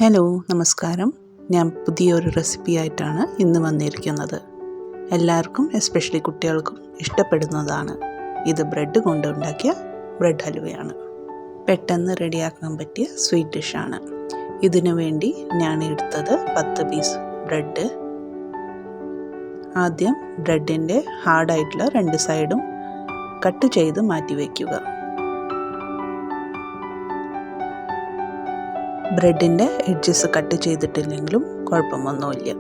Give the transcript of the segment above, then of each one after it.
Hello നമസ്കാരം. ഞാൻ പുതിയൊരു റെസിപ്പിയായിട്ടാണ് ഇന്ന് വന്നിരിക്കുന്നത്. എല്ലാവർക്കും എസ്പെഷ്യലി കുട്ടികൾക്കും ഇഷ്ടപ്പെടുന്നതാണ്. ഇത് ബ്രെഡ് കൊണ്ടുണ്ടാക്കിയ ബ്രെഡ് ഹലുവയാണ്. പെട്ടെന്ന് റെഡിയാക്കാൻ പറ്റിയ സ്വീറ്റ് ഡിഷാണ്. ഇതിനു വേണ്ടി ഞാൻ എടുത്തത് 10 പീസ് ബ്രെഡ്. ആദ്യം ബ്രെഡിൻ്റെ ഹാർഡായിട്ടുള്ള 2 സൈഡും കട്ട് ചെയ്ത് മാറ്റി വയ്ക്കുക. ബ്രെഡിൻ്റെ എഡ്ജസ് കട്ട് ചെയ്തിട്ടില്ലെങ്കിലും കുഴപ്പമൊന്നുമില്ല.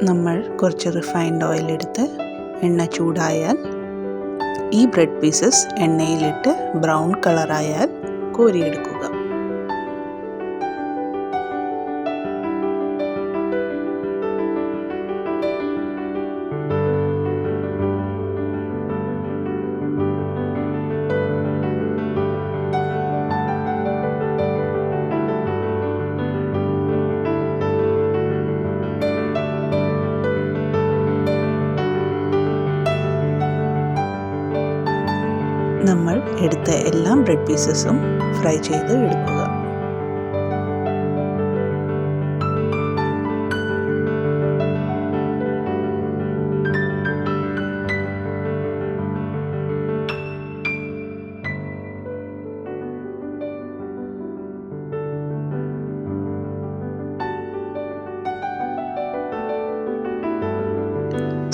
നമ്മൾ കുറച്ച് റിഫൈൻഡ് ഓയിൽ എടുത്ത് എണ്ണ ചൂടായാൽ ഈ ബ്രെഡ് പീസസ് എണ്ണയിലിട്ട് ബ്രൗൺ കളറായാൽ കോരിയെടുക്കുക. നമ്മൾ എടുത്ത എല്ലാ ബ്രെഡ് പീസസും ഫ്രൈ ചെയ്ത് എടുക്കുക.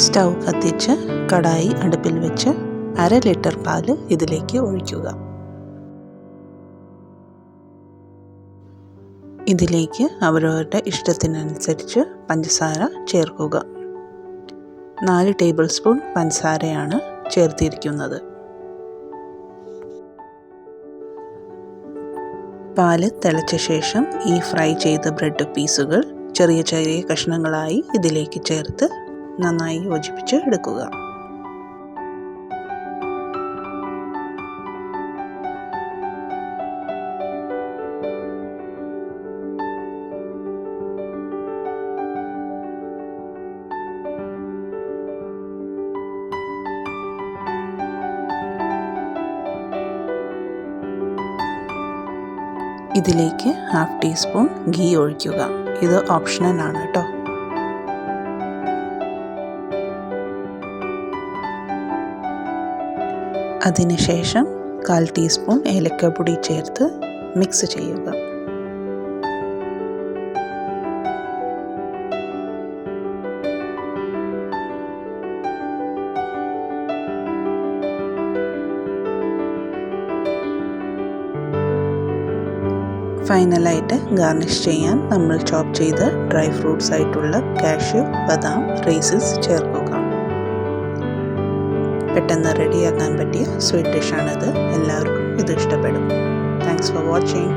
സ്റ്റൗ കത്തിച്ച് കടായി അടുപ്പിൽ വെച്ച് 1/2 ലിറ്റർ പാല് ഇതിലേക്ക് ഒഴിക്കുക. ഇതിലേക്ക് അവരവരുടെ ഇഷ്ടത്തിനനുസരിച്ച് പഞ്ചസാര ചേർക്കുക. 4 ടേബിൾ സ്പൂൺ പഞ്ചസാരയാണ് ചേർത്തിരിക്കുന്നത്. പാല് തിളച്ച ശേഷം ഈ ഫ്രൈ ചെയ്ത ബ്രെഡ് പീസുകൾ ചെറിയ ചെറിയ കഷ്ണങ്ങളായി ഇതിലേക്ക് ചേർത്ത് നന്നായി യോജിപ്പിച്ച് എടുക്കുക. ഇതിലേക്ക് 1/2 ടീസ്പൂൺ ഗീ ഒഴിക്കുക. ഇത് ഓപ്ഷണലാണ് കേട്ടോ. അതിനുശേഷം 1/4 ടീസ്പൂൺ ഏലക്കപ്പൊടി ചേർത്ത് മിക്സ് ചെയ്യുക. ഫൈനലായിട്ട് ഗാർണിഷ് ചെയ്യാൻ നമ്മൾ ചോപ്പ് ചെയ്ത് ഡ്രൈ ഫ്രൂട്ട്സ് ആയിട്ടുള്ള കാഷ്യൂ, ബദാം, റൈസസ് ചേർക്കുക. പെട്ടെന്ന് റെഡിയാക്കാൻ പറ്റിയ സ്വീറ്റ് ഡിഷാണിത്. എല്ലാവർക്കും ഇത് ഇഷ്ടപ്പെടും. Thanks for watching.